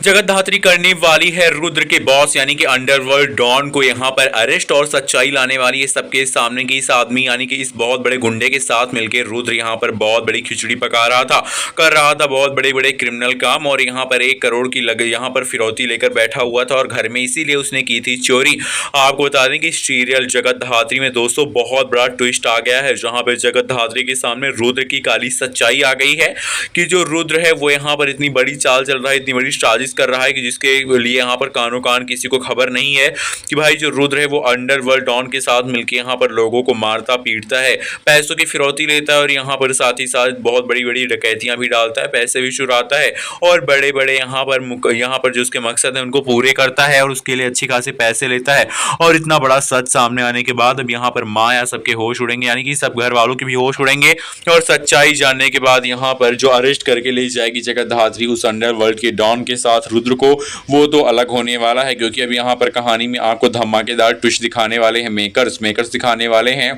जगतधात्री करने वाली है रुद्र के बॉस यानी कि अंडरवर्ल्ड डॉन को यहाँ पर अरेस्ट और सच्चाई लाने वाली है सबके सामने की। इस आदमी यानी कि इस बहुत बड़े गुंडे के साथ मिलकर रुद्र यहाँ पर बहुत बड़ी खिचड़ी पका रहा था, कर रहा था बहुत बड़े बड़े क्रिमिनल काम, और यहाँ पर 1 करोड़ की यहाँ पर फिरौती लेकर बैठा हुआ था और घर में इसीलिए उसने की थी चोरी। आपको बता दें कि सीरियल जगतधात्री में दोस्तों बहुत बड़ा ट्विस्ट आ गया है, जहाँ पर जगतधात्री के सामने रुद्र की काली सच्चाई आ गई है कि जो रुद्र है वो यहाँ पर इतनी बड़ी चाल चल रहा है, इतनी बड़ी साजिश कर रहा है कि जिसके लिए यहाँ पर कानो कान किसी को खबर नहीं है कि भाई जो रुद्र है वो अंडरवर्ल्ड डॉन के साथ मिलकर यहाँ पर लोगों को मारता पीटता है, पैसों की फिरौती लेता है और यहाँ पर साथ ही साथ बहुत बड़ी बड़ी डकैतियां भी डालता है, पैसे भी चुराता है और बड़े बड़े यहाँ पर जो उसके मकसद है उनको पूरे करता है और उसके लिए अच्छी खासी पैसे लेता है। और इतना बड़ा सच सामने आने के बाद अब यहाँ पर माया सबके होश उड़ेंगे, यानी कि सब घर वालों के भी होश उड़ेंगे और सच्चाई जानने के बाद यहाँ पर जो अरेस्ट करके ले जाएगी जगतधात्री उस अंडरवर्ल्ड के डॉन के साथ रुद्र को, वो तो अलग होने वाला है। क्योंकि अब यहाँ पर कहानी में आपको धमाकेदार ट्विस्ट दिखाने वाले हैं, मेकर्स दिखाने वाले हैं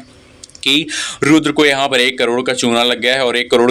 कि रुद्र को यहाँ पर 1 करोड़ का चूना लग गया है और 1 करोड़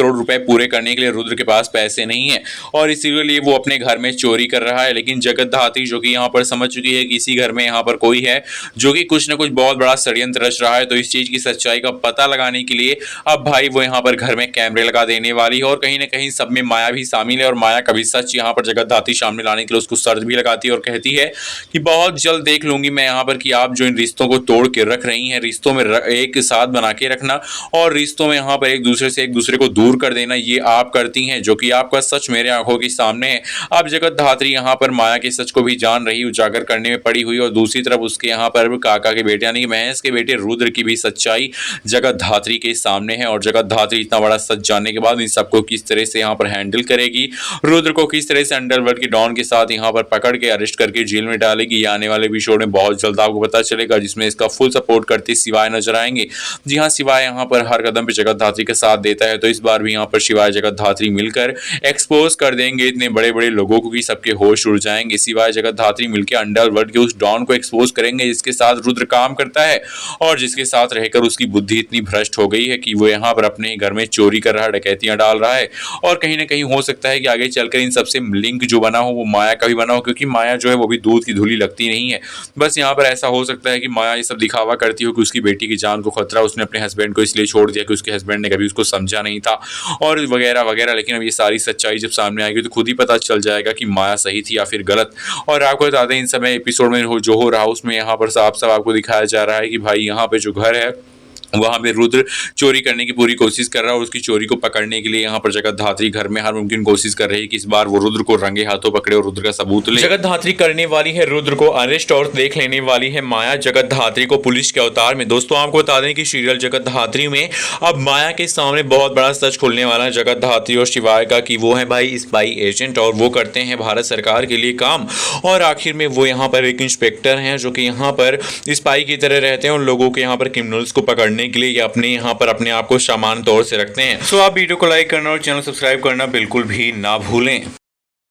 रुपए पूरे करने के लिए रुद्र के पास पैसे नहीं है और इसीलिए वो अपने घर में चोरी कर रहा है। लेकिन जगतधात्री जो कि यहाँ पर समझ चुकी है कि इसी घर में यहाँ पर कोई है जो कि कुछ न कुछ बहुत बड़ा षड्यंत्र रच रहा है, तो इस चीज़ की सच्चाई का पता लगाने के लिए अब भाई वो यहाँ पर घर में कैमरे लगा देने वाली है। और कहीं ना कहीं सब में माया भी शामिल है और माया कभी सच यहाँ पर जगतधात्री सामने लाने के लिए उसको शर्त भी लगाती है और कहती है कि बहुत जल्द देख लूंगी मैं यहाँ पर कि आप जो इन रिश्तों को तोड़ के रख रही हैं, रिश्तों में एक साथ बना के रखना और रिश्तों में यहाँ पर एक दूसरे को दूर कर देना, ये आप करती हैं, जो कि आपका सच मेरे आंखों के सामने है। अब जगतधात्री यहाँ पर माया के सच को भी जान रही, उजागर करने में पड़ी हुई और दूसरी तरफ उसके यहाँ पर काका के बेटे यानी कि महेश के बेटे रुद्र की भी सच्चाई जगतधात्री के सामने है। और जगतधात्री इतना बड़ा सच जानने के बाद इन सबको किस तरह से यहाँ पर हैंडल करेगी, रुद्र को किस तरह से अंडरवर्ल्ड के डॉन के साथ यहाँ पर पकड़ के अरेस्ट करके जेल में डालेगी, ये आने वाले एपिसोड में बहुत जल्द आपको पता चलेगा, जिसमें इसका फुल सपोर्ट करते शिवाय नजर आएंगे। जी हाँ, शिवाय यहाँ पर हर कदम पे जगतधात्री के साथ देता है, तो इस बार भी यहाँ पर शिवाय जगतधात्री मिलकर एक्सपोज कर देंगे इतने बड़े बड़े लोगों को कि सबके होश उड़ जाएंगे। शिवाय जगतधात्री मिलकर अंडरवर्ल्ड के उस डॉन को एक्सपोज करेंगे जिसके साथ रुद्र काम करता है और जिसके साथ रहकर उसकी बुद्धि इतनी भ्रष्ट हो गई है कि वो यहाँ पर अपने घर में चोरी कर रहा है, डकैतियां डाल रहा है। और कहीं ना कहीं हो सकता है कि आगे चलकर इन सबसे लिंक जो बना हो वो माया का भी बना हो, क्योंकि माया जो है वो भी दूध की धूली लगती नहीं है। बस यहाँ पर ऐसा हो सकता है कि माया ये सब दिखावा करती हो कि उसकी बेटी की जान को खतरा, उसने अपने हस्बैंड को इसलिए छोड़ दिया कि उसके हस्बैंड ने कभी उसको समझा नहीं था और वगैरह वगैरह। लेकिन अब ये सारी सच्चाई जब सामने आएगी तो खुद ही पता चल जाएगा कि माया सही थी या फिर गलत। और आपको बता दें इन समय एपिसोड में जो हो रहा उसमें यहाँ पर साफ साफ आपको दिखाया जा रहा है कि भाई यहाँ पे जो घर है वहाँ पे रुद्र चोरी करने की पूरी कोशिश कर रहा है और उसकी चोरी को पकड़ने के लिए यहाँ पर जगतधात्री घर में हर मुमकिन कोशिश कर रही है कि इस बार वो रुद्र को रंगे हाथों पकड़े और रुद्र का सबूत ले। जगतधात्री करने वाली है रुद्र को अरेस्ट और देख लेने वाली है माया जगतधात्री को पुलिस के अवतार में। दोस्तों आपको बता दें कि सीरियल जगतधात्री में अब माया के सामने बहुत बड़ा सच खुलने वाला है जगतधात्री और शिवाय का कि वो है भाई स्पाई एजेंट और वो करते हैं भारत सरकार के लिए काम। और आखिर में वो यहाँ पर एक इंस्पेक्टर हैं जो कि यहाँ पर स्पाई की तरह रहते हैं और लोगों के यहाँ पर क्रिमिनल्स को पकड़ने के लिए अपने यहाँ पर अपने आप को सामान्य तौर से रखते हैं। सो आप वीडियो को लाइक करना और चैनल सब्सक्राइब करना बिल्कुल भी ना भूलें।